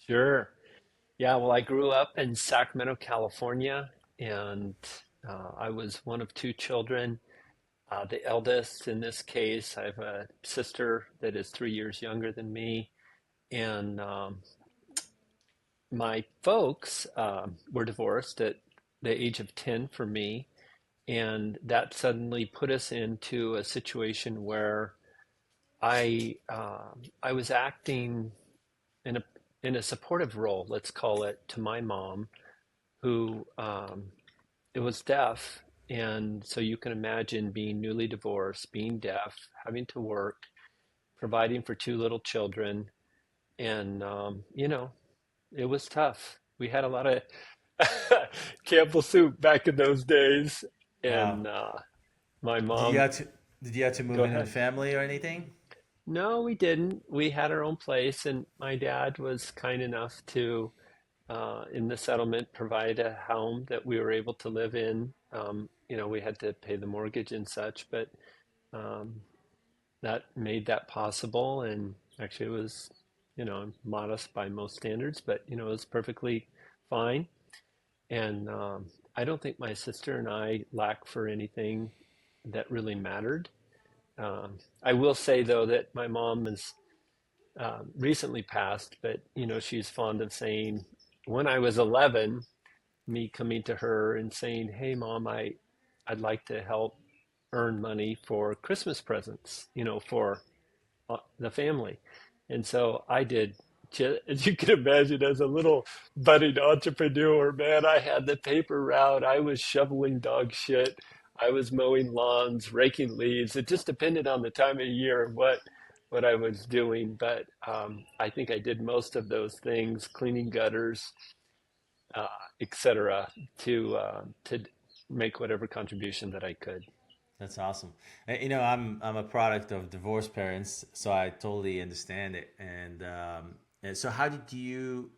Sure. Yeah, well, I grew up in Sacramento, California, and I was one of two children. The eldest in this case, I have a sister that is 3 years younger than me, and my folks were divorced at the age of 10 for me, and that suddenly put us into a situation where I was acting in a supportive role, let's call it, to my mom, who it was deaf. And so you can imagine being newly divorced, being deaf, having to work, providing for two little children. And, it was tough. We had a lot of Campbell soup back in those days. Wow. And my Did you mom, have to did you have to go move in with ahead. family or anything? No, we didn't. We had our own place, and my dad was kind enough to, in the settlement, provide a home that we were able to live in. We had to pay the mortgage and such, but um, that made that possible. And actually, it was, modest by most standards, but, it was perfectly fine. And I don't think my sister and I lack for anything that really mattered. I will say, though, that my mom is recently passed, but she's fond of saying, when I was 11, me coming to her and saying, "Hey, Mom, I'd like to help earn money for Christmas presents, for the family," and so I did. As you can imagine, as a little budding entrepreneur, man, I had the paper route. I was shoveling dog shit. I was mowing lawns, raking leaves. It just depended on the time of year and what I was doing. But I think I did most of those things, cleaning gutters, uh, etc., to make whatever contribution that I could. That's awesome. I'm a product of divorced parents, so I totally understand it. And so, how did you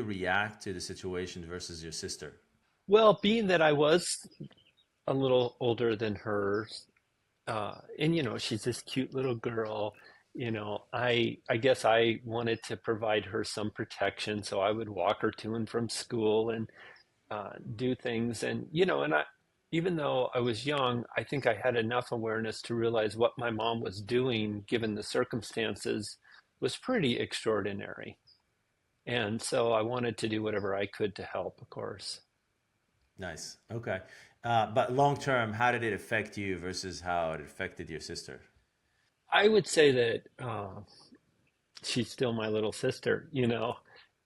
react to the situation versus your sister? Well, being that I was a little older than her, and she's this cute little girl. I guess I wanted to provide her some protection, so I would walk her to and from school and do things. And even though I was young, I think I had enough awareness to realize what my mom was doing, given the circumstances, was pretty extraordinary. And so I wanted to do whatever I could to help, of course. Nice. Okay. But long term, how did it affect you versus how it affected your sister? I would say that she's still my little sister,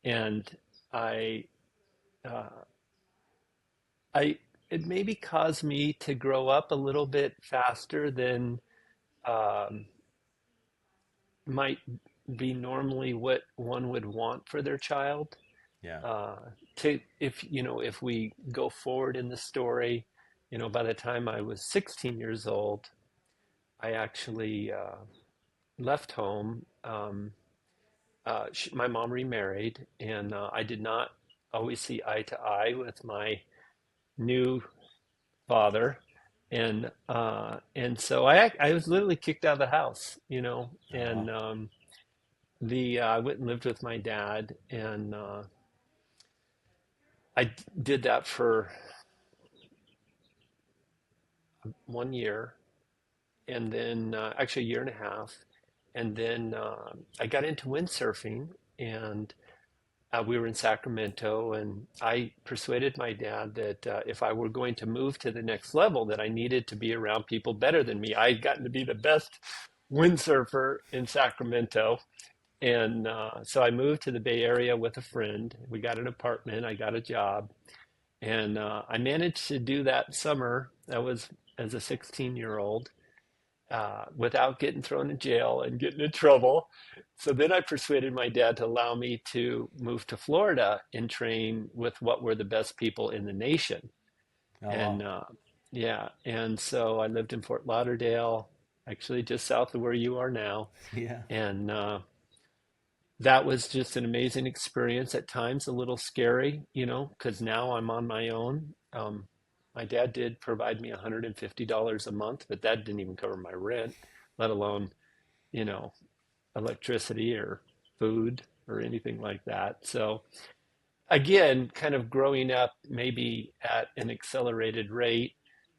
and I, uh, I, it maybe caused me to grow up a little bit faster than um, might be normally what one would want for their child. Yeah. Uh, if we go forward in the story, by the time I was 16 years old, I actually left home. My mom remarried, and I did not always see eye to eye with my new father, and so I was literally kicked out of the house, Oh, and wow. the I went and lived with my dad, and I did that for 1 year, and then actually a year and a half, and then I got into windsurfing, and we were in Sacramento, and I persuaded my dad that if I were going to move to the next level, that I needed to be around people better than me. I had gotten to be the best windsurfer in Sacramento, and so I moved to the Bay Area with a friend. We got an apartment, I got a job, and I managed to do that summer. That was as a 16-year-old without getting thrown in jail and getting in trouble. So then I persuaded my dad to allow me to move to Florida and train with what were the best people in the nation. Oh, And wow. yeah, and so I lived in Fort Lauderdale, actually just south of where you are now. Yeah. And that was just an amazing experience. At times, a little scary, because now I'm on my own. My dad did provide me $150 a month, but that didn't even cover my rent, let alone, you know, electricity or food. or anything like that. So again, kind of growing up maybe at an accelerated rate.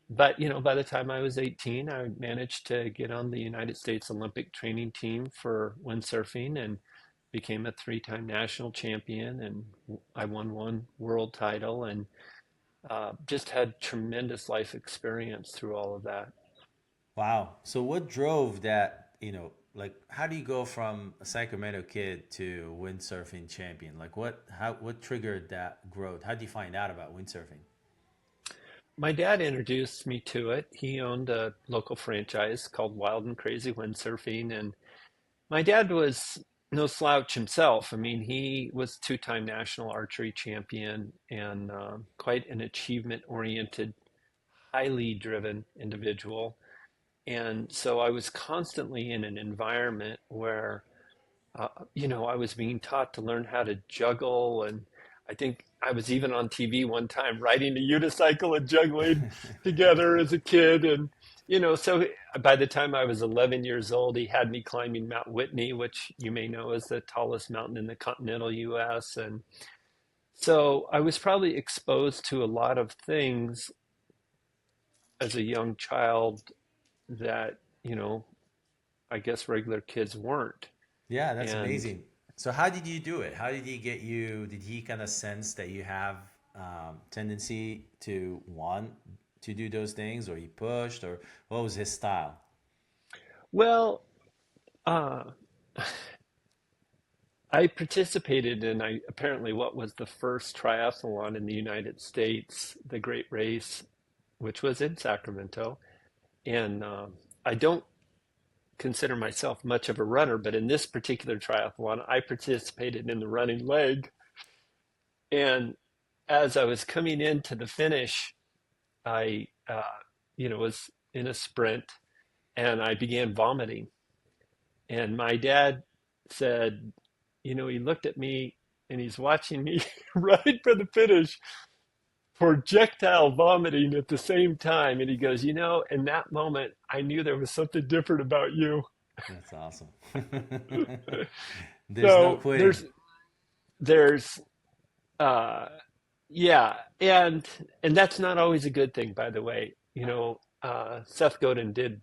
But, by the time I was 18, I managed to get on the United States Olympic training team for windsurfing and became a three-time national champion. And I won one world title and just had tremendous life experience through all of that. Wow. So what drove that, like how do you go from a Sacramento kid to windsurfing champion? Like what triggered that growth? How did you find out about windsurfing? My dad introduced me to it. He owned a local franchise called Wild and Crazy Windsurfing, and my dad was no slouch himself. I mean, he was two-time national archery champion and quite an achievement-oriented, highly driven individual. And so I was constantly in an environment where I was being taught to learn how to juggle. And I think I was even on TV one time riding a unicycle and juggling together as a kid. And, so by the time I was 11 years old, he had me climbing Mount Whitney, which you may know is the tallest mountain in the continental US. And so I was probably exposed to a lot of things as a young child that, I guess regular kids weren't. Yeah, that's And amazing. So how did you do it? How did he get you? Did he kind of sense that you have tendency to want to do those things, or he pushed, or what was his style? well, uh, I participated in apparently what was the first triathlon in the United States, the Great Race, which was in Sacramento. And I don't consider myself much of a runner, but in this particular triathlon, I participated in the running leg. And as I was coming into the finish, I, was in a sprint and I began vomiting. And my dad said, he looked at me and he's watching me right for the finish, projectile vomiting at the same time. And he goes, in that moment, I knew there was something different about you. That's awesome. There's no So quitting. there's, uh, yeah. And that's not always a good thing, by the way. Seth Godin did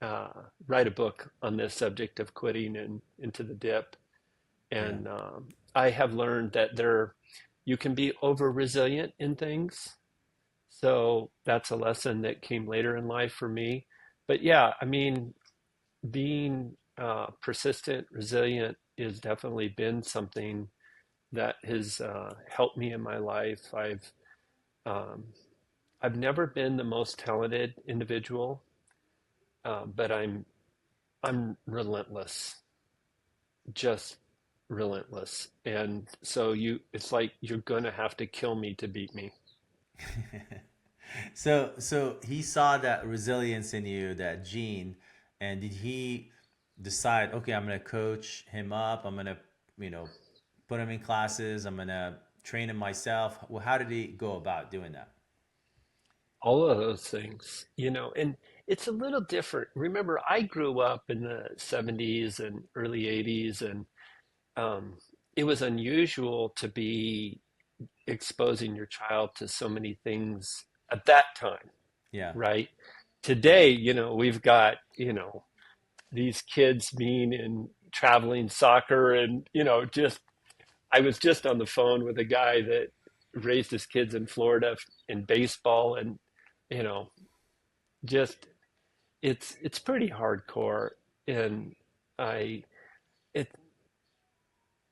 uh, write a book on this subject of quitting and into the dip. Yeah. And I have learned that you can be over resilient in things. So that's a lesson that came later in life for me. But yeah, I mean, being persistent, resilient has definitely been something that has helped me in my life. Um, I've never been the most talented individual, but I'm relentless, just relentless. And so it's like you're gonna have to kill me to beat me. So he saw that resilience in you, that gene, and did he decide, okay, I'm gonna coach him up, I'm gonna, you know, put him in classes, I'm gonna train him myself? Well, how did he go about doing that? All of those things, and it's a little different. Remember, I grew up in the 70s and early 80s, and um, it was unusual to be exposing your child to so many things at that time, Yeah. right? Today, we've got, these kids being in traveling soccer and, just, I was just on the phone with a guy that raised his kids in Florida in baseball and, you know, just it's pretty hardcore. And I it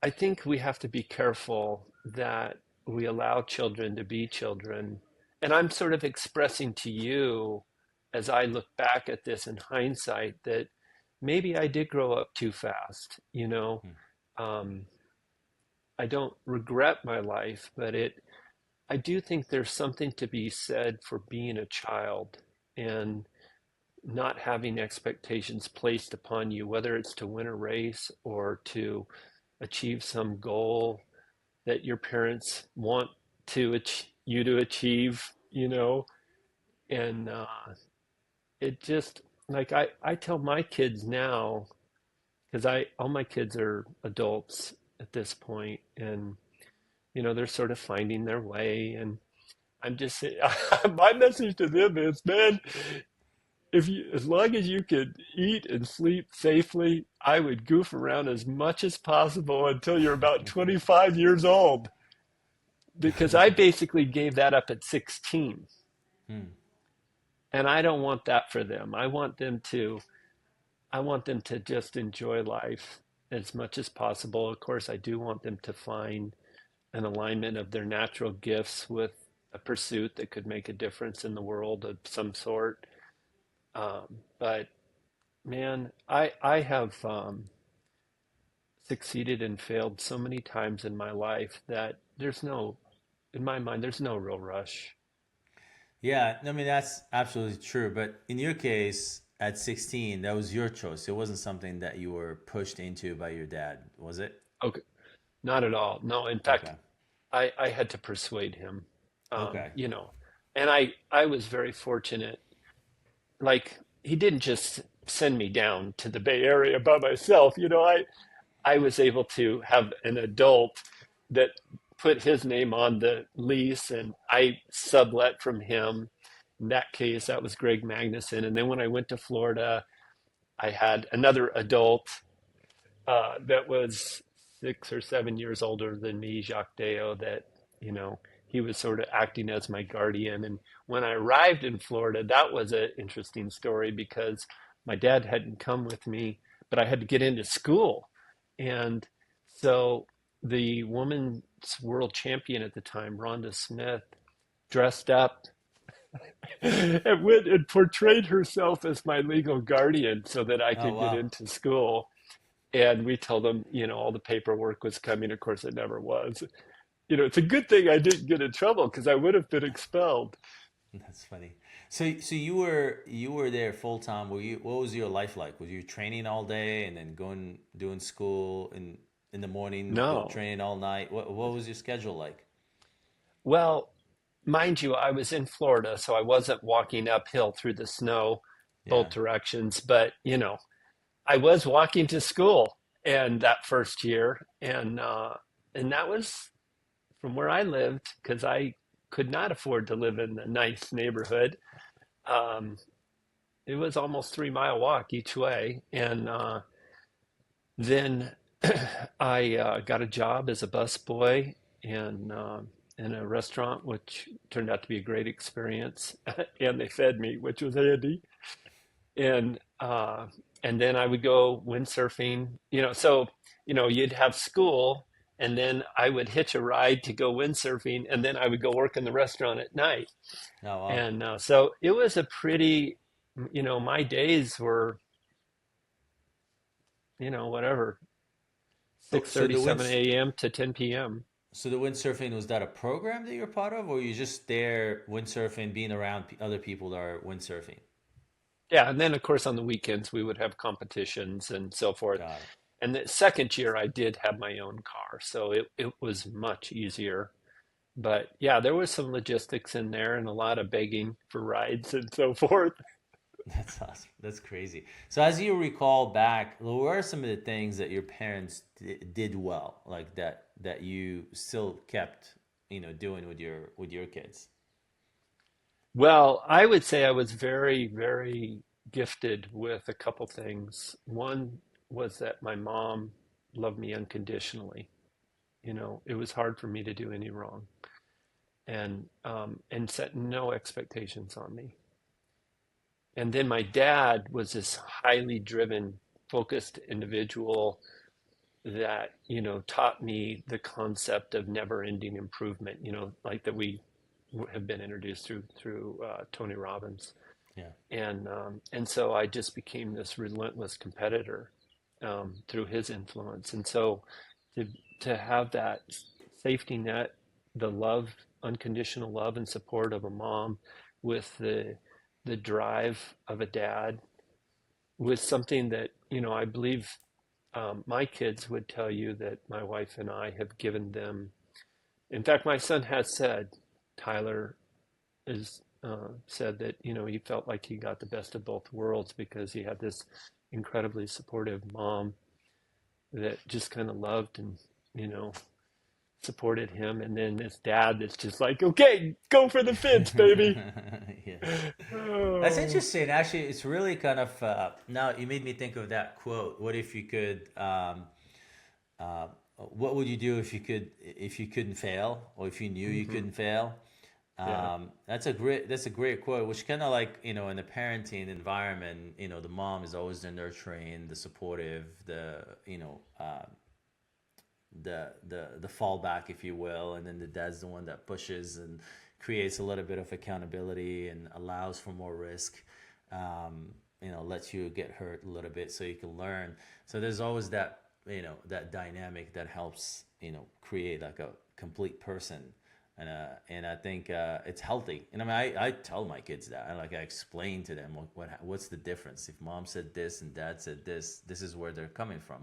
I think we have to be careful that we allow children to be children. And I'm sort of expressing to you, as I look back at this in hindsight, that maybe I did grow up too fast. Hmm. Um, I don't regret my life, but I do think there's something to be said for being a child and not having expectations placed upon you, whether it's to win a race or to achieve some goal that your parents want you to achieve, and it just like I tell my kids now, because I all my kids are adults, at this point, and they're sort of finding their way. And I'm just saying, my message to them is, man, if you, as long as you could eat and sleep safely, I would goof around as much as possible until you're about 25 years old, because I basically gave that up at 16. Hmm. And I don't want that for them. I want them to just enjoy life as much as possible. Of course, I do want them to find an alignment of their natural gifts with a pursuit that could make a difference in the world of some sort. But man, I have succeeded and failed so many times in my life that in my mind, there's no real rush. Yeah, I mean that's absolutely true. But in your case, at 16, that was your choice. It wasn't something that you were pushed into by your dad, was it? Okay, not at all. No, in fact, Okay. I had to persuade him, Okay. you know, and I was very fortunate. Like, he didn't just send me down to the Bay Area by myself. I was able to have an adult that put his name on the lease, and I sublet from him. In that case, that was Greg Magnuson. And then when I went to Florida, I had another adult that was 6 or 7 years older than me, Jacques Deo, that, you know, he was sort of acting as my guardian. And when I arrived in Florida, that was an interesting story because my dad hadn't come with me, but I had to get into school. And so the women's world champion at the time, Rhonda Smith, dressed up and went and portrayed herself as my legal guardian so that I Oh could get wow. into school. And we told them, all the paperwork was coming. Of course, it never was. It's a good thing I didn't get in trouble because I would have been expelled. That's funny. So you were there full time. Were you? What was your life like? Was you training all day and then going doing school in the morning, No. training all night? What was your schedule like? Well, mind you, I was in Florida, so I wasn't walking uphill through the snow Yeah. both directions, but I was walking to school and that first year, and that was from where I lived because I could not afford to live in a nice neighborhood. Um, it was almost 3 mile walk each way, and then I got a job as a busboy in a restaurant, which turned out to be a great experience. And they fed me, which was handy. And and then I would go windsurfing. So you'd have school, and then I would hitch a ride to go windsurfing, and then I would go work in the restaurant at night. Oh wow. And so it was a pretty, my days were, whatever, So so 6:30, the wind 7 a.m. to 10 p.m. so the windsurfing, was that a program that you're part of, or you just there windsurfing, being around other people that are windsurfing? Yeah, and then of course on the weekends we would have competitions and so forth. Got it. And the second year I did have my own car, so it was much easier. But yeah, there was some logistics in there and a lot of begging for rides and so forth. That's awesome. That's crazy. So, as you recall back, what are some of the things that your parents did well, like that you still kept, doing with your kids? Well, I would say I was very, very gifted with a couple things. One was that my mom loved me unconditionally. It was hard for me to do any wrong, and set no expectations on me. And then my dad was this highly driven, focused individual that, taught me the concept of never-ending improvement, like that we have been introduced through Tony Robbins. Yeah. And so I just became this relentless competitor through his influence. And so to to have that safety net, the love, unconditional love and support of a mom with the drive of a dad was something that, I believe my kids would tell you that my wife and I have given them. In fact, my son has said, Tyler is said that, he felt like he got the best of both worlds because he had this incredibly supportive mom that just kind of loved and you know, supported him. And then his dad is just like, okay, go for the fence, baby. Yes. That's Oh, interesting. Actually, it's really kind of now you made me think of that quote. What if you could? Uh, what would you do if you couldn't fail, or if you knew you hmm couldn't fail? yeah, That's a great quote. Which kind of like in the parenting environment, the mom is always the nurturing, the supportive, the fallback, if you will, and then the dad's the one that pushes and creates a little bit of accountability and allows for more risk. Um, lets you get hurt a little bit so you can learn. So there's always that dynamic that helps create like a complete person. And I think it's healthy. And I mean, I tell my kids that. I explain to them what's the difference. If mom said this and dad said this, this is where they're coming from.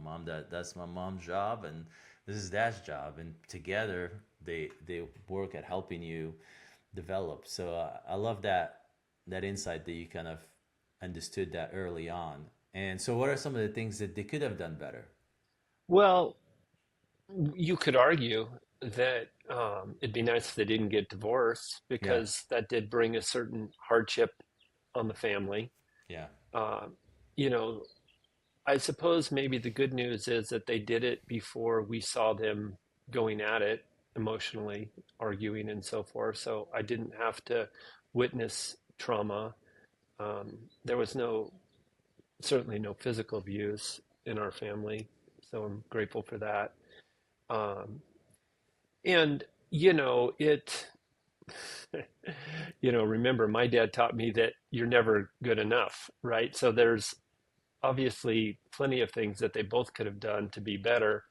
That's my mom's job, and this is dad's job, and together they work at helping you develop. So I love that insight that you kind of understood that early on. And so, what are some of the things that they could have done better? well, you could argue that it'd be nice if they didn't get divorced Yeah, because that did bring a certain hardship on the family. yeah. Uh, you know, I suppose maybe the good news is that they did it before we saw them going at it emotionally, arguing and so forth. So I didn't have to witness trauma. There was certainly no physical abuse in our family. So I'm grateful for that. Um, and, remember, my dad taught me that you're never good enough, right? So there's obviously plenty of things that they both could have done to be better.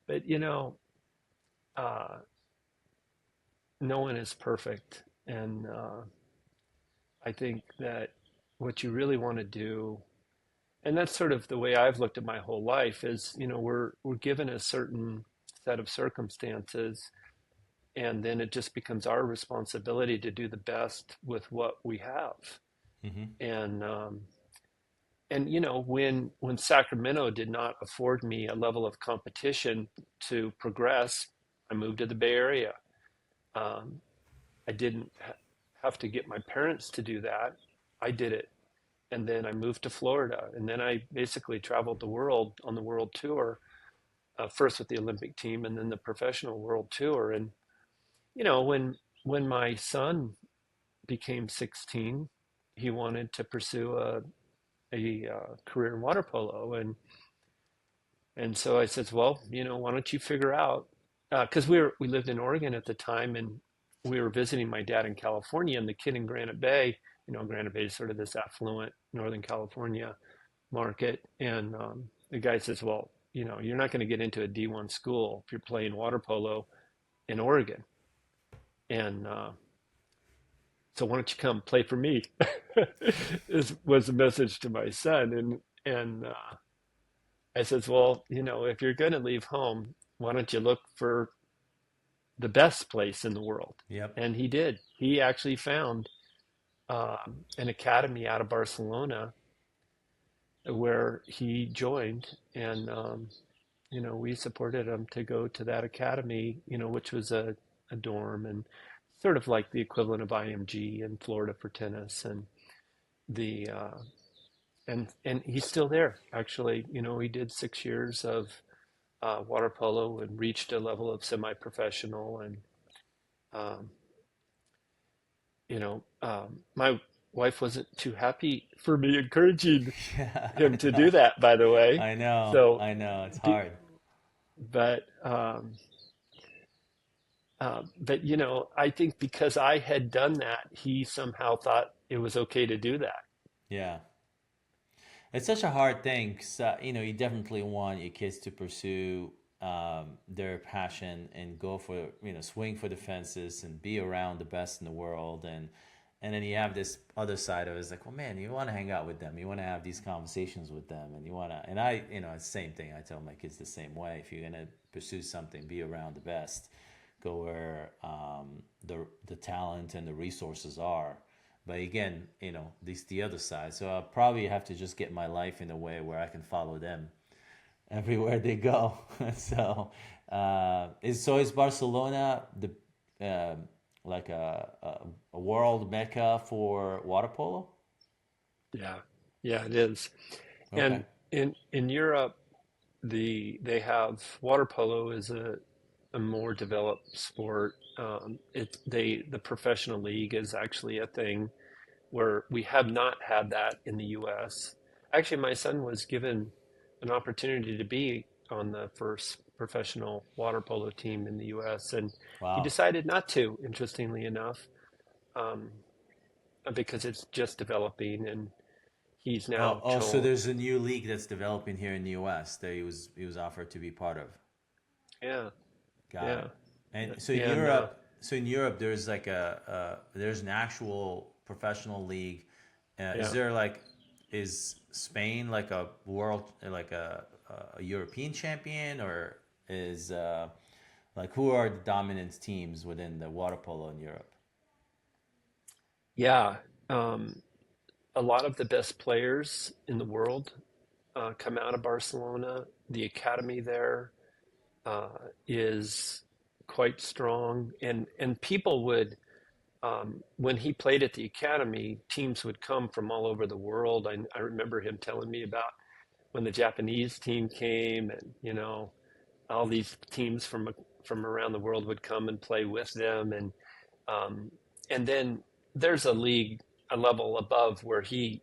But, uh, no one is perfect. And I think that what you really want to do, and that's sort of the way I've looked at my whole life, is, we're given a certain set of circumstances, and then it just becomes our responsibility to do the best with what we have. Mm-hmm. And when Sacramento did not afford me a level of competition to progress, I moved to the Bay Area. um, I didn't have to get my parents to do that. I did it. And then I moved to Florida. And then I basically traveled the world on the world tour, first with the Olympic team and then the professional world tour. And, when my son became 16, he wanted to pursue a career in water polo. And so I said, well, why don't you figure out, because we lived in Oregon at the time, and we were visiting my dad in California, and the kid in Granite Bay. Granite Bay is sort of this affluent Northern California market. And the guy says, well, you're not going to get into a D1 school if you're playing water polo in Oregon. And so why don't you come play for me? Was the message to my son. And I says, well, if you're going to leave home, why don't you look for the best place in the world? Yep. And he did. He actually found an academy out of Barcelona where he joined, and we supported him to go to that academy, which was a dorm, and sort of like the equivalent of IMG in Florida for tennis. And the and he's still there. Actually, he did 6 years of water polo and reached a level of semi-professional. And um, my wife wasn't too happy for me encouraging Yeah, him I to know. do that, by the way. I know. So, I know. It's be- hard. but I think because I had done that, he somehow thought it was okay to do that. Yeah. It's such a hard thing 'cause, you definitely want your kids to pursue their passion and go for, swing for the fences and be around the best in the world. And then you have this other side of it. It's like, well, man, you want to hang out with them. You want to have these conversations with them. And you want to, and it's the same thing. I tell my kids the same way. If you're going to pursue something, be around the best, go where the talent and the resources are. But again, this the other side. So I'll probably have to just get my life in a way where I can follow them everywhere they go. So is Barcelona the like a world mecca for water polo? Yeah, yeah, it is. Okay. And in Europe, they have water polo is a more developed sport. The professional league is actually a thing where we have not had that in the U.S. Actually, my son was given an opportunity to be on the first professional water polo team in the U.S., and he Wow. decided not to, interestingly enough, um, because it's just developing, and he's Oh, now oh, so told, there's a new league that's developing here in the U.S. that he was offered to be part of. yeah, Got yeah, it. And and So in Europe, there's like there's an actual professional league. Is yeah. there like, is Spain like a world, like a European champion, or is like, who are the dominant teams within the water polo in Europe? Yeah, um, a lot of the best players in the world come out of Barcelona. The academy there is quite strong, and people would when he played at the academy, teams would come from all over the world. I remember him telling me about when the Japanese team came, and all these teams from around the world would come and play with them, um, and then there's a league, a level above where he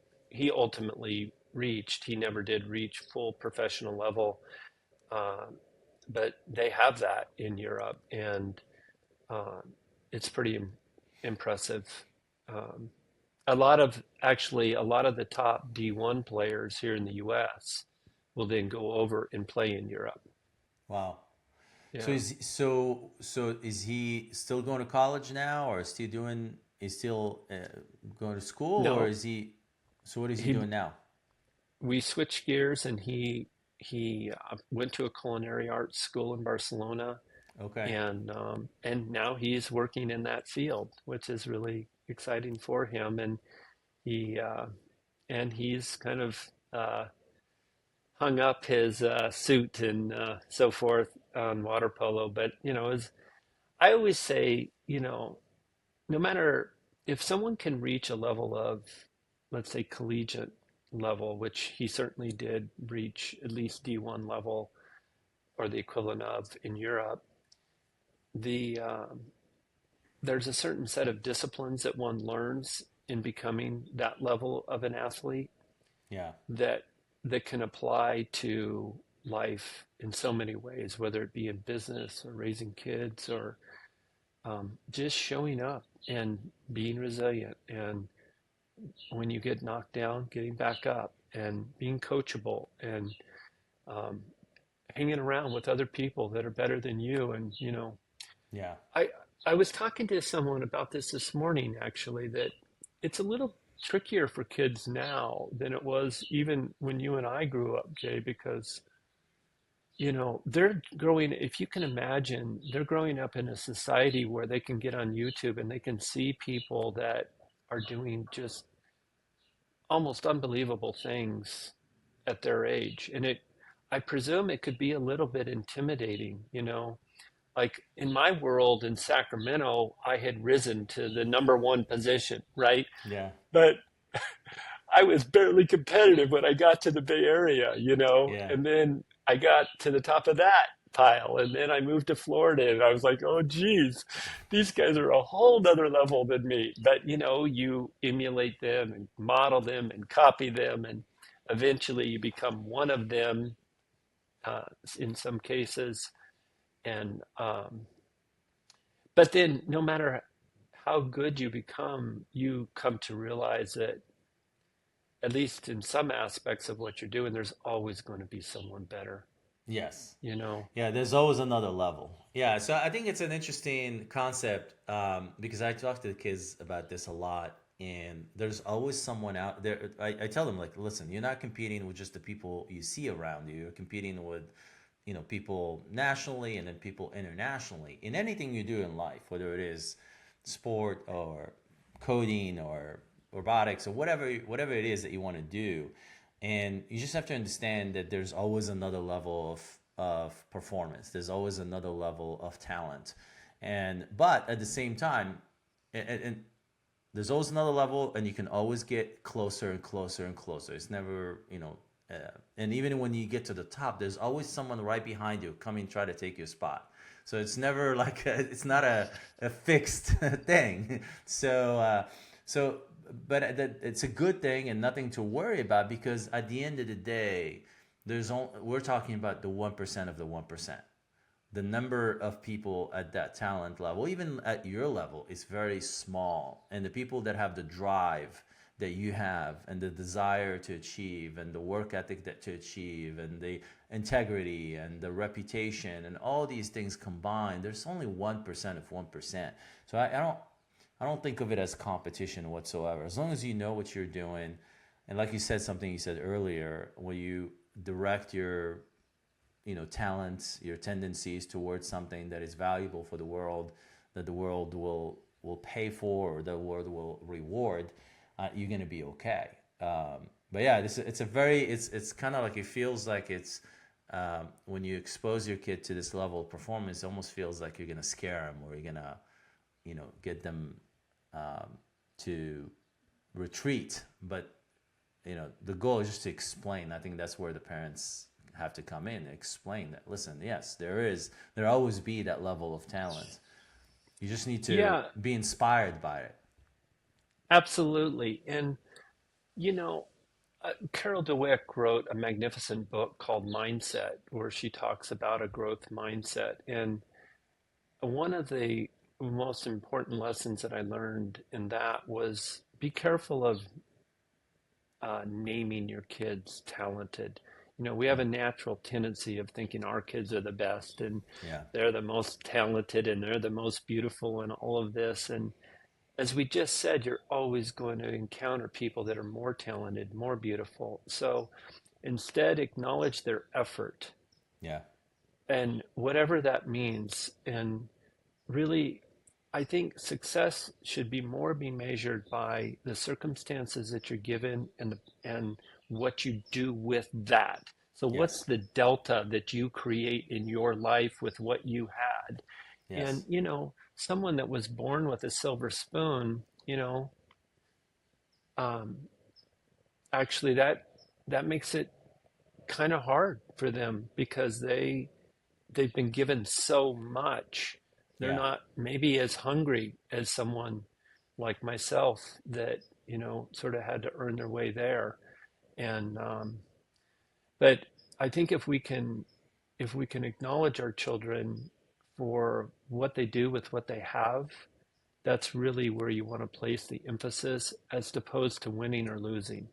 ultimately reached. He never did reach full professional level, uh, but they have that in Europe, and uh, it's pretty impressive. Um, a lot of the top D1 players here in the U.S. will then go over and play in Europe. Wow. Yeah. So is he still going to college now, or is he doing? Is still going to school, or No, is he? So what is he he doing now? we switched gears, and he went to a culinary arts school in Barcelona, Okay. and now he's working in that field, which is really exciting for him. He uh, and he's kind of hung up his suit and so forth on water polo. But as I always say, no matter if someone can reach a level of, let's say, collegiate level, which he certainly did reach at least D1 level or the equivalent of in Europe, the there's a certain set of disciplines that one learns in becoming that level of an athlete Yeah. that can apply to life in so many ways, whether it be in business or raising kids or just showing up and being resilient. And when you get knocked down, getting back up and being coachable and um, hanging around with other people that are better than you. And Yeah. I I was talking to someone about this morning actually, that it's a little trickier for kids now than it was even when you and I grew up, Jay, because they're growing, if you can imagine, they're growing up in a society where they can get on YouTube and they can see people that are doing just almost unbelievable things at their age. And I presume it could be a little bit intimidating, like in my world in Sacramento, I had risen to the number one position, right? Yeah. But I was barely competitive when I got to the Bay Area, Yeah. and then I got to the top of that pile, and then I moved to Florida, and I was like, oh, geez, these guys are a whole nother level than me. But you emulate them and model them and copy them, and eventually you become one of them uh, in some cases. And but then, no matter how good you become, you come to realize that at least in some aspects of what you're doing, there's always going to be someone better, Yes. you know? Yeah, there's always another level. Yeah, so I think it's an interesting concept, because I talk to the kids about this a lot, and there's always someone out there. I tell them, like, listen, you're not competing with just the people you see around you. You're competing with, people nationally and then people internationally in anything you do in life, whether it is sport or coding or robotics or whatever it is that you want to do. And you just have to understand that there's always another level of performance. There's always another level of talent. And but at the same time, and there's always another level, and you can always get closer and closer and closer. It's never, and even when you get to the top, there's always someone right behind you coming try to take your spot. So it's never like it's not a fixed thing. So but it's a good thing and nothing to worry about, because at the end of the day, we're talking about the 1% of the 1%. The number of people at that talent level, even at your level, is very small. And the people that have the drive that you have, and the desire to achieve, and the work ethic to achieve, and the integrity and the reputation, and all these things combined, there's only 1% of 1%. So I don't think of it as competition whatsoever. As long as you know what you're doing, and like you said, something you said earlier, when you direct your talents, your tendencies towards something that is valuable for the world, that the world will pay for, or the world will reward, you're gonna be okay. But yeah, it's kind of like, it feels like it's when you expose your kid to this level of performance, it almost feels like you're gonna scare them, or you're gonna get them to retreat. But the goal is just to explain. I think that's where the parents have to come in and explain that, listen, yes, there always be that level of talent. You just need to Yeah, be inspired by it. absolutely. And, you know, Carol Dweck wrote a magnificent book called Mindset, where she talks about a growth mindset. And one of the most important lessons that I learned in that was be careful of naming your kids talented. We have a natural tendency of thinking our kids are the best, and Yeah. they're the most talented, and they're the most beautiful, and all of this. And as we just said, you're always going to encounter people that are more talented, more beautiful. So instead, acknowledge their effort Yeah. and whatever that means. And really, I think success should be measured by the circumstances that you're given, and what you do with that. So what's Yes. the delta that you create in your life with what you had? And Yes. someone that was born with a silver spoon, um, actually that makes it kind of hard for them, because they've been given so much. They're Yeah. not maybe as hungry as someone like myself that, sort of had to earn their way there. And but I think if we can acknowledge our children for what they do with what they have, that's really where you want to place the emphasis, as opposed to winning or losing.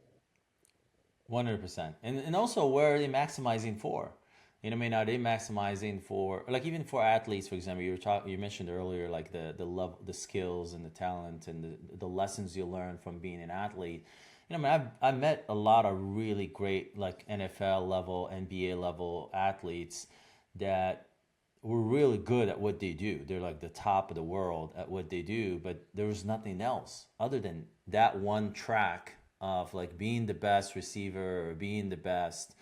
100%. And also, where are they maximizing for? You know what I mean? Are they maximizing for, like, even for athletes, for example, you mentioned earlier, like the love, the skills and the talent, and the lessons you learn from being an athlete. I mean, I met a lot of really great, like, NFL level, NBA level athletes that were really good at what they do. They're like the top of the world at what they do, but there was nothing else other than that one track of, like, being the best receiver, or being the best,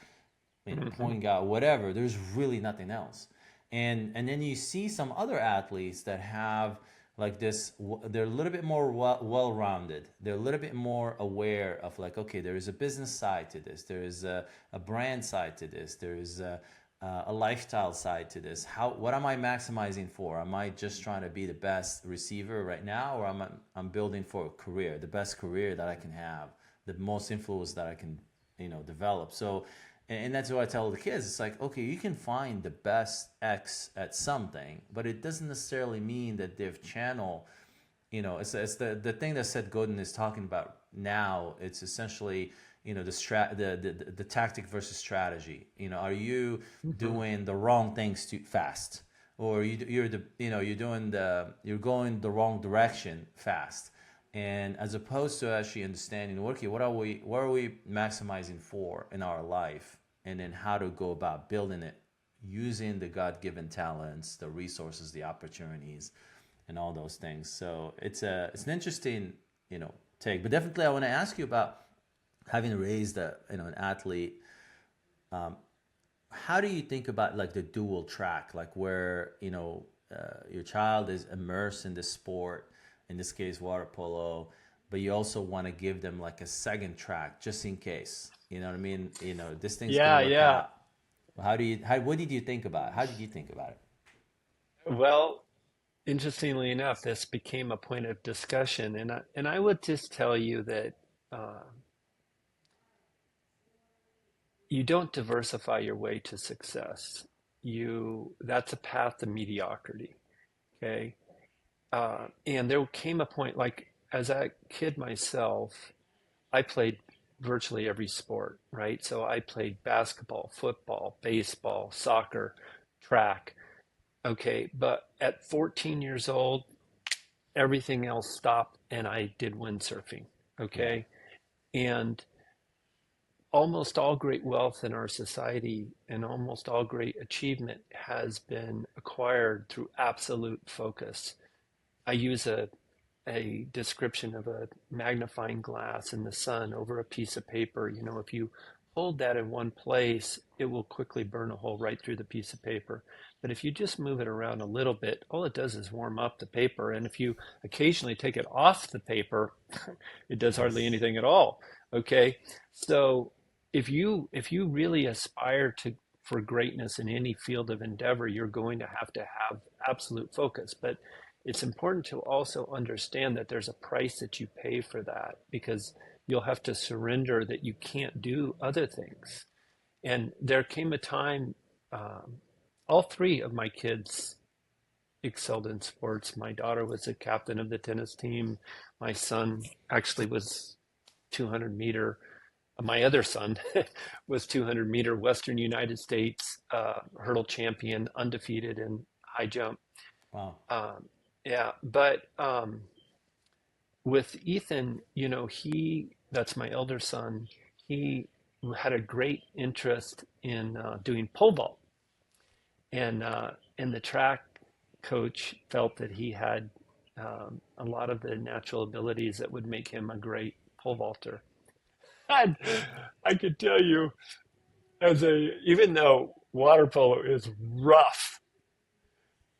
Hmm. point guard, whatever. There's really nothing else. And then you see some other athletes that have, like, this, they're a little bit more well-rounded. They're a little bit more aware of, like, okay, there is a business side to this, there is a brand side to this, there is a lifestyle side to this. What am I maximizing for? Am I just trying to be the best receiver right now, or I'm building for a career, the best career that I can have, the most influence that I can develop. So, and that's what I tell the kids. It's like, okay, you can find the best X at something, but it doesn't necessarily mean that they've channeled. It's the thing that Seth Godin is talking about now. It's essentially, the tactic versus strategy. Are you Hmm. doing the wrong things too fast, or you're going the wrong direction fast? And as opposed to actually understanding, okay, what are we maximizing for in our life, and then how to go about building it using the God-given talents, the resources, the opportunities, and all those things. So it's an interesting take. But definitely, I want to ask you about having raised an athlete, how do you think about like the dual track, like where your child is immersed in the sport, in this case water polo, but you also want to give them like a second track just in case, you know what I mean, this thing's gonna Yeah, work yeah. out. How what did you think about it? How did you think about it? Well, interestingly enough, this became a point of discussion, and I would just tell you that uh, you don't diversify your way to success. That's a path to mediocrity. Okay, and there came a point, like as a kid myself, I played virtually every sport, right? So I played basketball, football, baseball, soccer, track. Okay, but at 14 years old, everything else stopped and I did windsurfing. Yeah. Okay. And almost all great wealth in our society and almost all great achievement has been acquired through absolute focus. I use a description of a magnifying glass in the sun over a piece of paper. You know, if you hold that in one place, it will quickly burn a hole right through the piece of paper. But if you just move it around a little bit, all it does is warm up the paper. And if you occasionally take it off the paper, it does hardly Yes. anything at all. Okay. So if you really aspire to for greatness in any field of endeavor, you're going to have absolute focus. But it's important to also understand that there's a price that you pay for that because you'll have to surrender that you can't do other things. And there came a time, um, all three of my kids excelled in sports. My daughter was the captain of the tennis team. My son actually was 200 meter. My other son was 200-meter Western United States hurdle champion, undefeated in high jump. Wow. Um, yeah, but with Ethan, that's my elder son, he had a great interest in doing pole vault. And the track coach felt that he had a lot of the natural abilities that would make him a great pole vaulter. And I could tell you, even though water polo is rough,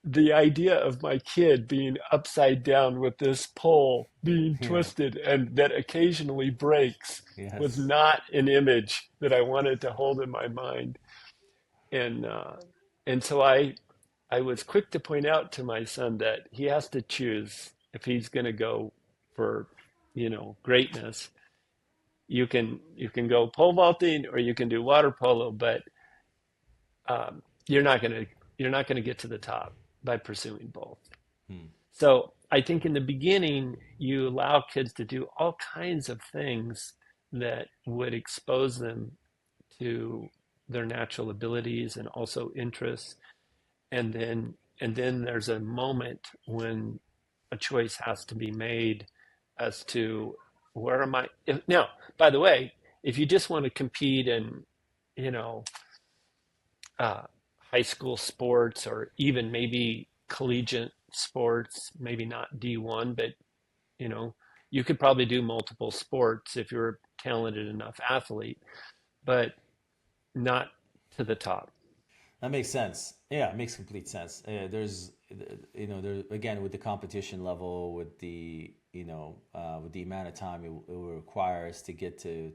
the idea of my kid being upside down with this pole being Yeah. twisted and that occasionally breaks was Yes. not an image that I wanted to hold in my mind. And so I was quick to point out to my son that he has to choose if he's going to go for greatness. You can go pole vaulting or you can do water polo, but you're not going to get to the top by pursuing both. Hmm. So I think in the beginning, you allow kids to do all kinds of things that would expose them to their natural abilities and also interests. And then there's a moment when a choice has to be made as to where am I now, by the way, if you just want to compete in, you know, uh, high school sports or even maybe collegiate sports, maybe not D1, but you know, you could probably do multiple sports if you're a talented enough athlete, but not to the top. That makes sense. Yeah, it makes complete sense. There's again with the competition level, with with the amount of time it requires to get to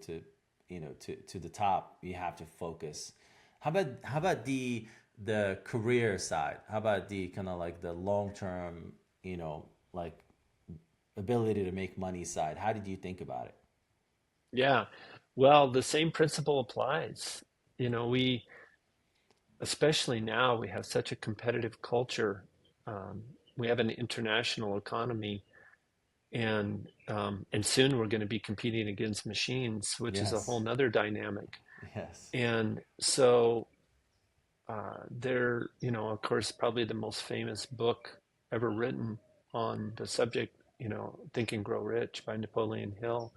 the top, you have to focus. How about the career side? How about the kind of like the long term, like ability to make money side? How did you think about it? Yeah. Well, the same principle applies. We, especially now, we have such a competitive culture. Um, we have an international economy, and soon we're going to be competing against machines, which is a whole Yes. nother dynamic. Yes. And so of course, probably the most famous book ever written on the subject, Think and Grow Rich by Napoleon Hill,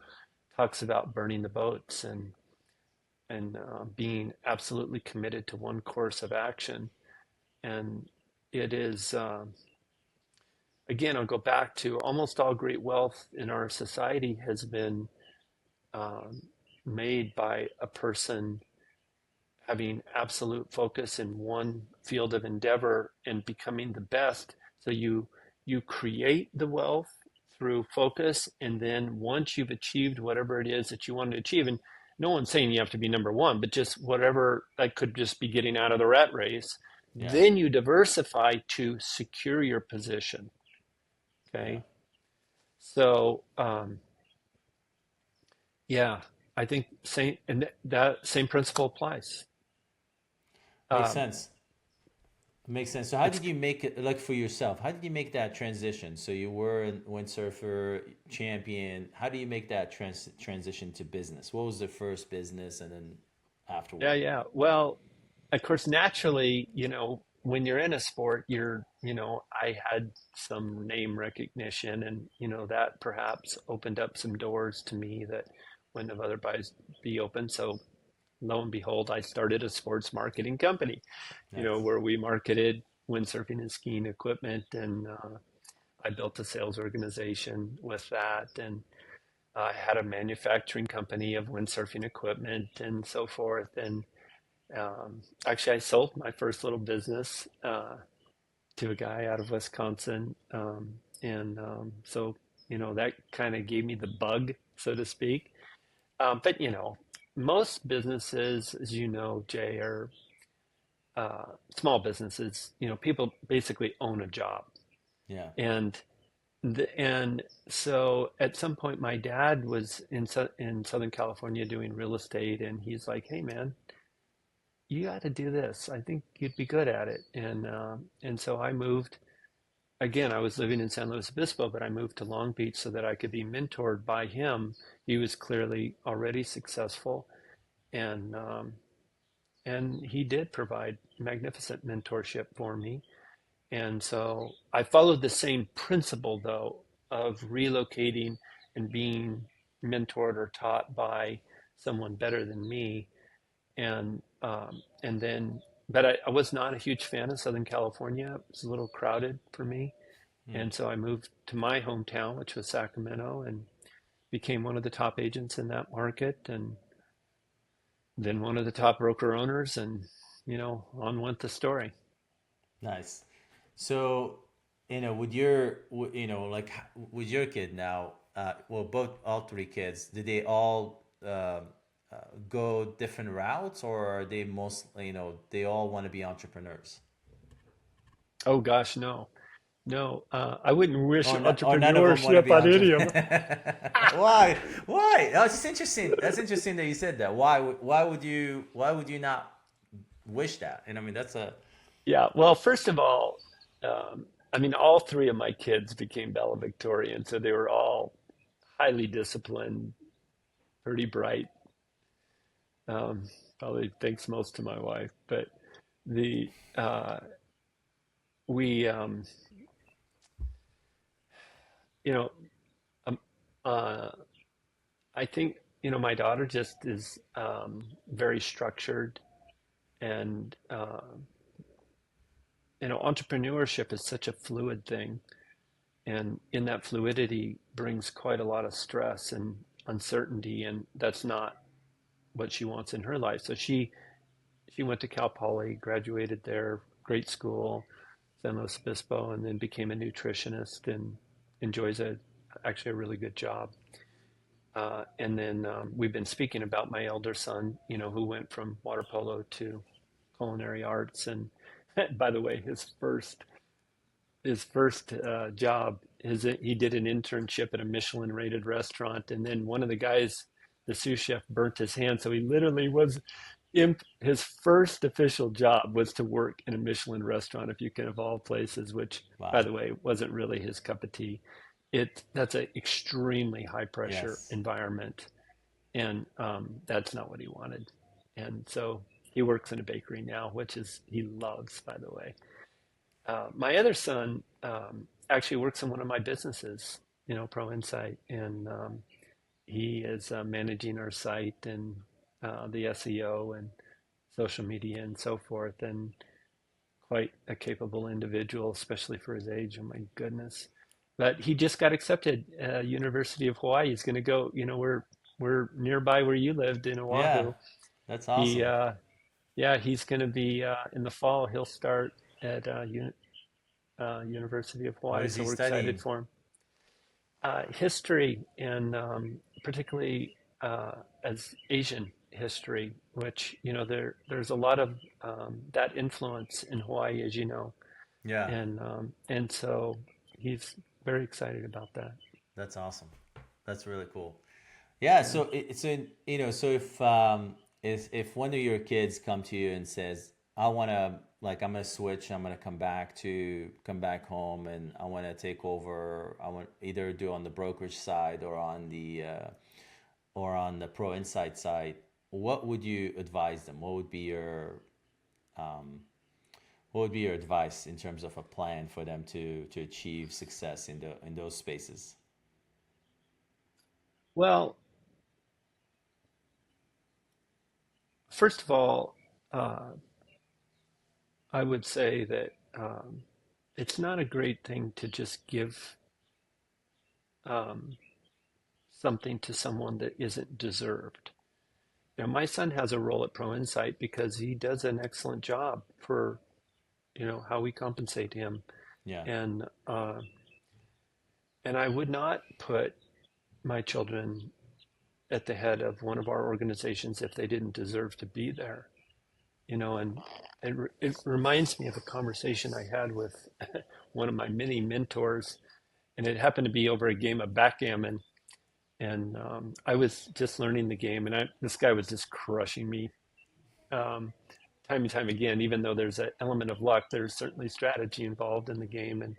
talks about burning the boats and being absolutely committed to one course of action. And it is, again, I'll go back to almost all great wealth in our society has been um, made by a person having absolute focus in one field of endeavor and becoming the best. So you create the wealth through focus, and then once you've achieved whatever it is that you want to achieve, and no one's saying you have to be number one, but just whatever, that could just be getting out of the rat race, Yeah. then you diversify to secure your position. Yeah. Okay. So yeah, I think same, and that same principle applies. Makes um, sense. Makes sense. So how it's did you make it like for yourself? How did you make that transition? So you were a windsurfer champion. How do you make that transition to business? What was the first business and then Yeah, afterward? yeah. Well, of course, naturally, when you're in a sport, I had some name recognition, and, that perhaps opened up some doors to me that wouldn't have otherwise be open. So lo and behold, I started a sports marketing company, Nice. where we marketed windsurfing and skiing equipment, and I built a sales organization with that, and I had a manufacturing company of windsurfing equipment and so forth. And actually, I sold my first little business to a guy out of Wisconsin, and so that kind of gave me the bug, so to speak. But most businesses, as you know, Jay, are small businesses. People basically own a job, Yeah. and and so at some point, my dad was in Southern California doing real estate, and he's like, "Hey, man, you got to do this. I think you'd be good at it." And so I moved. Again, I was living in San Luis Obispo, but I moved to Long Beach so that I could be mentored by him. He was clearly already successful, and he did provide magnificent mentorship for me. And so I followed the same principle, though, of relocating and being mentored or taught by someone better than me, and then, but I was not a huge fan of Southern California. It was a little crowded for me, Hmm. and so I moved to my hometown, which was Sacramento, and became one of the top agents in that market, and then one of the top broker owners, and on went the story. Nice. So, with your, like with your kid now, well, both all three kids, did they all go different routes, or are they mostly, they all want to be entrepreneurs? Oh gosh, no, no, I wouldn't wish Or none of them want to entrepreneurship be on any of them. entrepreneurs? Why? Why? That's just interesting. That's interesting that you said that. Why would you not wish that? And I mean, that's a Yeah, well, first of all, I mean, all three of my kids became valedictorian, so they were all highly disciplined, pretty bright. Um, Probably thanks most to my wife, but the we you know um, uh, I think my daughter just is very structured, and entrepreneurship is such a fluid thing, and in that fluidity brings quite a lot of stress and uncertainty, and that's not what she wants in her life. So she went to Cal Poly, graduated there, great school, San Luis Obispo, and then became a nutritionist and enjoys actually a really good job. And then we've been speaking about my elder son, who went from water polo to culinary arts. And by the way, his first job is he did an internship at a Michelin rated restaurant, and then one of the guys, the sous chef, burnt his hand, so he literally was his first official job was to work in a Michelin restaurant, if you can, of all places, which, by wow. the way, wasn't really his cup of tea. That's an extremely high pressure Yes. environment, and that's not what he wanted. And so he works in a bakery now, which is he loves, by the way. My other son actually works in one of my businesses, Pro Insight, and he is managing our site and the SEO and social media and so forth, and quite a capable individual, especially for his age. Oh my goodness! But he just got accepted. University of Hawaii. He's going to go. We're we're nearby where you lived in Yeah, Oahu. that's He, awesome. yeah, he's going to be in the fall. He'll start at University of What Hawaii, is so he we're excited studying? for him. History and particularly as Asian history, which there's a lot of that influence in Hawaii, as you know, Yeah, and so he's very excited about that. that's awesome. That's really cool. Yeah, Yeah. so it's in so if one of your kids come to you and says, I want to like I'm gonna switch, I'm gonna come back home, and I want to take over. I want either do on the brokerage side or on the pro insight side. What would you advise them? Um, what would be your advice in terms of a plan for them to achieve success in those spaces? Well, first of all, uh, I would say that it's not a great thing to just give um, something to someone that isn't deserved. My son has a role at Pro Insight because he does an excellent job for how we compensate him, Yeah. and uh, and I would not put my children at the head of one of our organizations if they didn't deserve to be there. And it reminds me of a conversation I had with one of my many mentors, and it happened to be over a game of backgammon. And I was just learning the game, and this guy was just crushing me um, time and time again. Even though there's an element of luck, there's certainly strategy involved in the game. And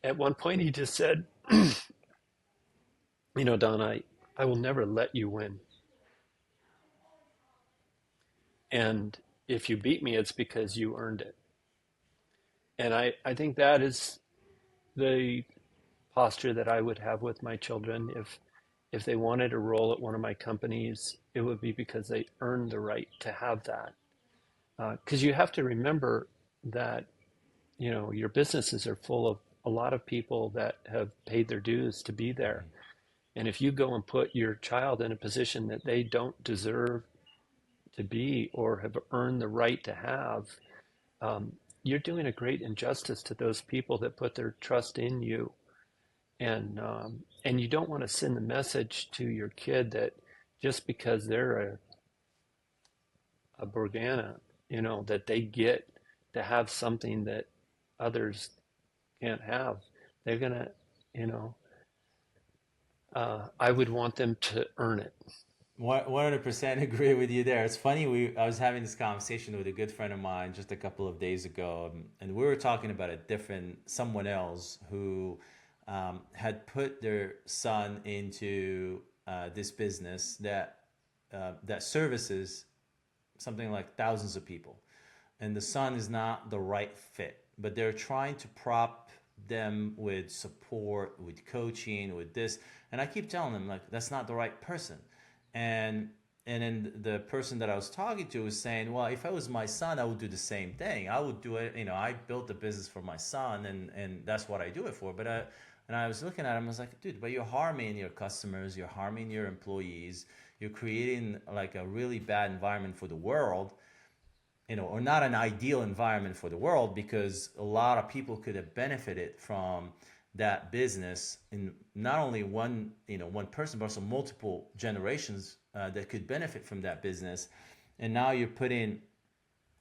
at one point, he just said, Don, I will never let you win. And if you beat me, it's because you earned it. And I think that is the posture that I would have with my children. If they wanted a role at one of my companies, it would be because they earned the right to have that. Because you have to remember that your businesses are full of a lot of people that have paid their dues to be there. And if you go and put your child in a position that they don't deserve to be or have earned the right to have, um, you're doing a great injustice to those people that put their trust in you. And you don't want to send the message to your kid that just because they're a Bourgana, that they get to have something that others can't have. They're gonna, you know, I would want them to earn it. 100% agree with you there. It's funny. I was having this conversation with a good friend of mine just a couple of days ago, and we were talking about a different someone else who had put their son into this business that services something like thousands of people, and the son is not the right fit, but they're trying to prop them with support, with coaching, with this, and I keep telling them like that's not the right person, and and then the person that I was talking to was saying, well, if I was my son, I would do the same thing. I would do it. I built a business for my son, and that's what I do it for. And I was looking at him, I was like, dude, but you're harming your customers, you're harming your employees, you're creating like a really bad environment for the world, or not an ideal environment for the world, because a lot of people could have benefited from that business in not only one person, but also multiple generations that could benefit from that business. And now you're putting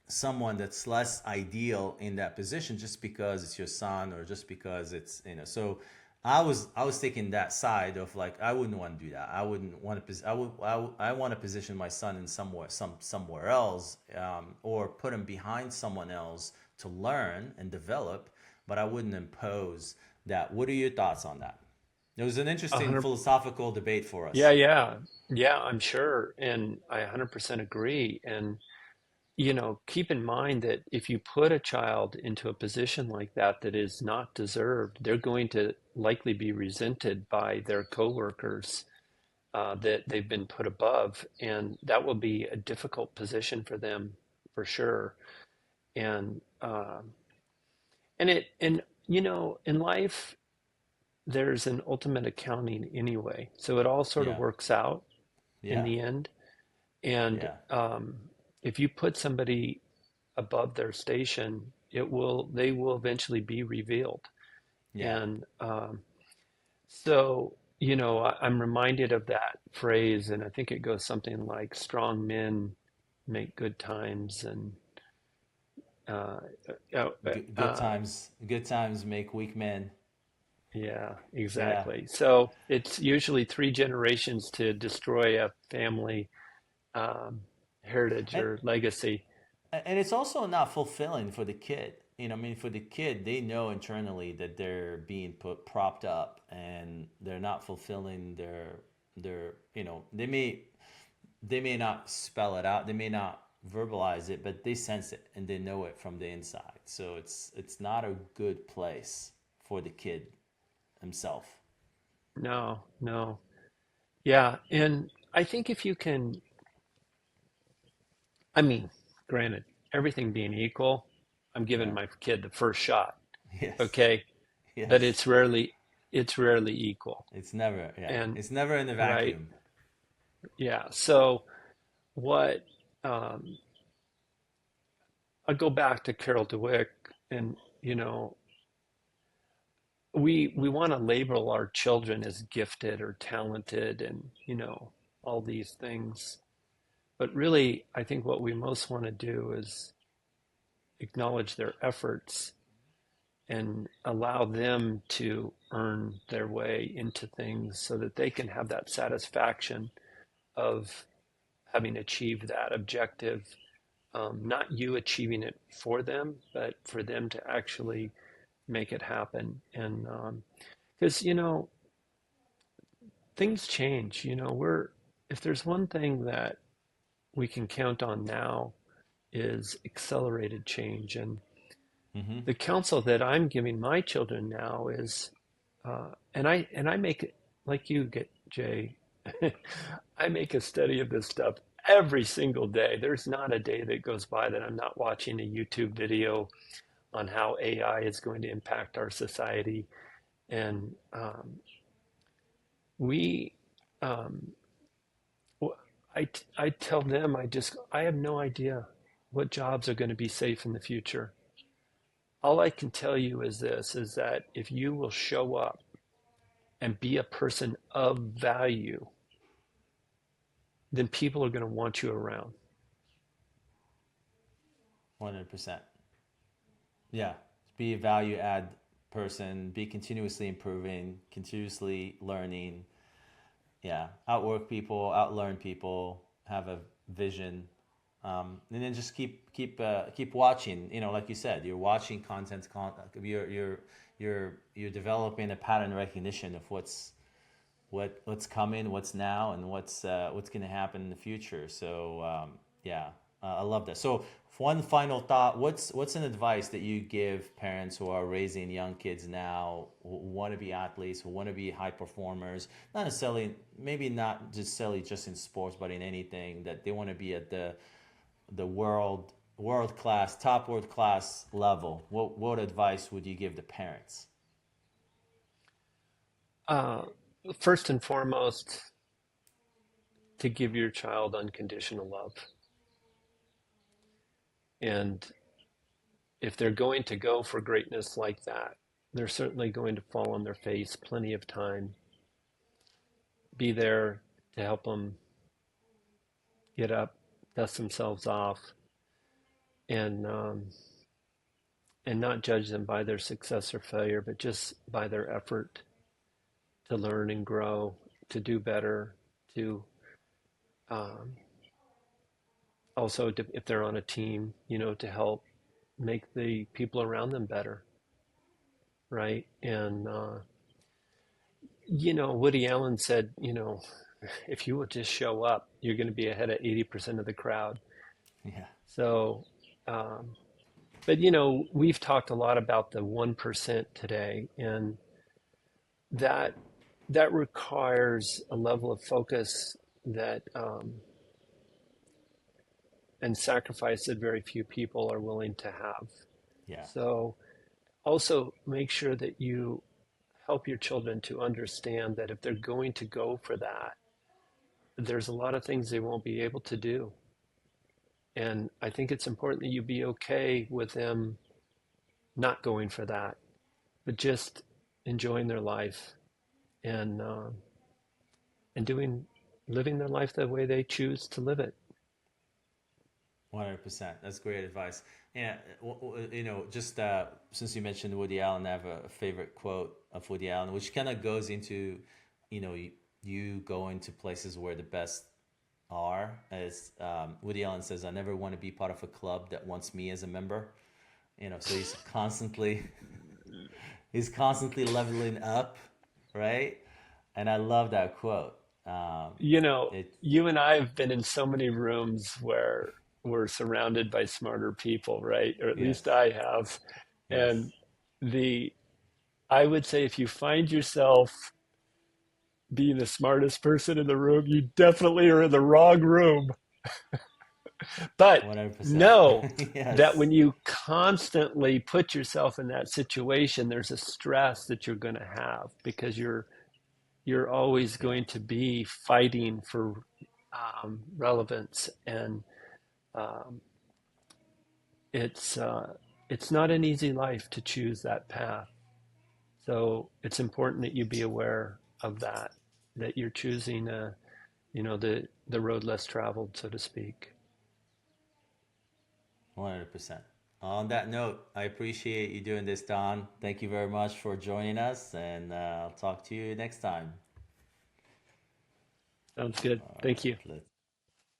someone that's less ideal in that position just because it's your son, or just because it's so I was taking that side of like I wouldn't want to do that. I wouldn't want to. I want to position my son in somewhere else, or put him behind someone else to learn and develop. But I wouldn't impose that. What are your thoughts on that? It was an A interesting hundred, philosophical debate for yeah, us. yeah, yeah. I'm sure, and I 100% agree. And keep in mind that if you put a child into a position like that that is not deserved, they're going to likely be resented by their coworkers that they've been put above, and that will be a difficult position for them for sure. And in life, there's an ultimate accounting anyway. So it all sort of Yeah. works out in Yeah. the end. And Yeah. if you put somebody above their station, they will eventually be revealed. Yeah. And so, I'm reminded of that phrase, and I think it goes something like strong men make good times, and uh, uh, uh, Good times make weak men. yeah, Yeah. exactly. So it's usually three generations to destroy a family um, heritage And or legacy. and it's also not fulfilling for the kid. I mean, for the kid, they know internally that they're being put propped up, and they're not fulfilling their. They may not spell it out, they may not verbalize it, but they sense it and they know it from the inside. So it's not a good place for the kid himself. No, no. Yeah, and I think if you can, I mean, granted, everything being equal, I'm giving Yeah. my kid the first shot, Yes. okay? But Yes. it's rarely equal. It's never. Yeah. And It's never in a right, vacuum. yeah. So what um, I go back to Carol Dweck, and we want to label our children as gifted or talented, and all these things. But really, I think what we most want to do is acknowledge their efforts and allow them to earn their way into things so that they can have that satisfaction of having achieved that objective. Not you achieving it for them, but for them to actually make it happen. And because, things change, if there's one thing that we can count on now is accelerated change. And Mm-hmm. the counsel that I'm giving my children now is, and I make it like you get, Jay. I make a study of this stuff every single day. There's not a day that goes by that I'm not watching a YouTube video on how AI is going to impact our society. And we, um, I tell them, I have no idea what jobs are going to be safe in the future. All I can tell you is this, is that if you will show up and be a person of value, then people are going to want you around. 100%. Yeah. Be a value add person. Be continuously improving, continuously learning. Yeah. Outwork people, outlearn people. Have a vision. And then just keep watching. Like you said, you're watching content. You're developing a pattern recognition of what's coming, what's now, and what's going to happen in the future. So yeah, I love that. So one final thought: what's an advice that you give parents who are raising young kids now, who want to be athletes, who want to be high performers? Not necessarily, maybe not necessarily just in sports, but in anything that they want to be at the world class, top world class level. What advice would you give the parents? Uh, First and foremost, to give your child unconditional love. And if they're going to go for greatness like that, they're certainly going to fall on their face plenty of time. Be there to help them get up, dust themselves off, and not judge them by their success or failure, but just by their effort to learn and grow, to do better, to um, also if they're on a team, to help make the people around them better, right? And Woody Allen said, if you will just show up, you're going to be ahead of 80% of the crowd. Yeah. So, um, but we've talked a lot about the 1% today, and that that requires a level of focus that and sacrifice that very few people are willing to have. Yeah. So also make sure that you help your children to understand that if they're going to go for that, there's a lot of things they won't be able to do. And I think it's important that you be okay with them not going for that, but just enjoying their life and doing living their life the way they choose to live it. 100%. That's great advice. Yeah, just since you mentioned Woody Allen, I have a favorite quote of Woody Allen, which kind of goes into, you going to places where the best are. As Woody Allen says, I never want to be part of a club that wants me as a member. So he's constantly leveling up, right? And I love that quote. You know, It you and I have been in so many rooms where we're surrounded by smarter people, right? Or at least Yes, I have. yes, And the I would say if you find yourself being the smartest person in the room, you definitely are in the wrong room. But 100%. know that Yes, when you constantly put yourself in that situation, there's a stress that you're going to have because you're always yeah. going to be fighting for relevance, and um, it's it's not an easy life to choose that path. So it's important that you be aware of that, that you're choosing, the road less traveled, so to speak. 100%. On that note, I appreciate you doing this, Don. Thank you very much for joining us, and I'll talk to you next time. Sounds good. All Thank you. right, let's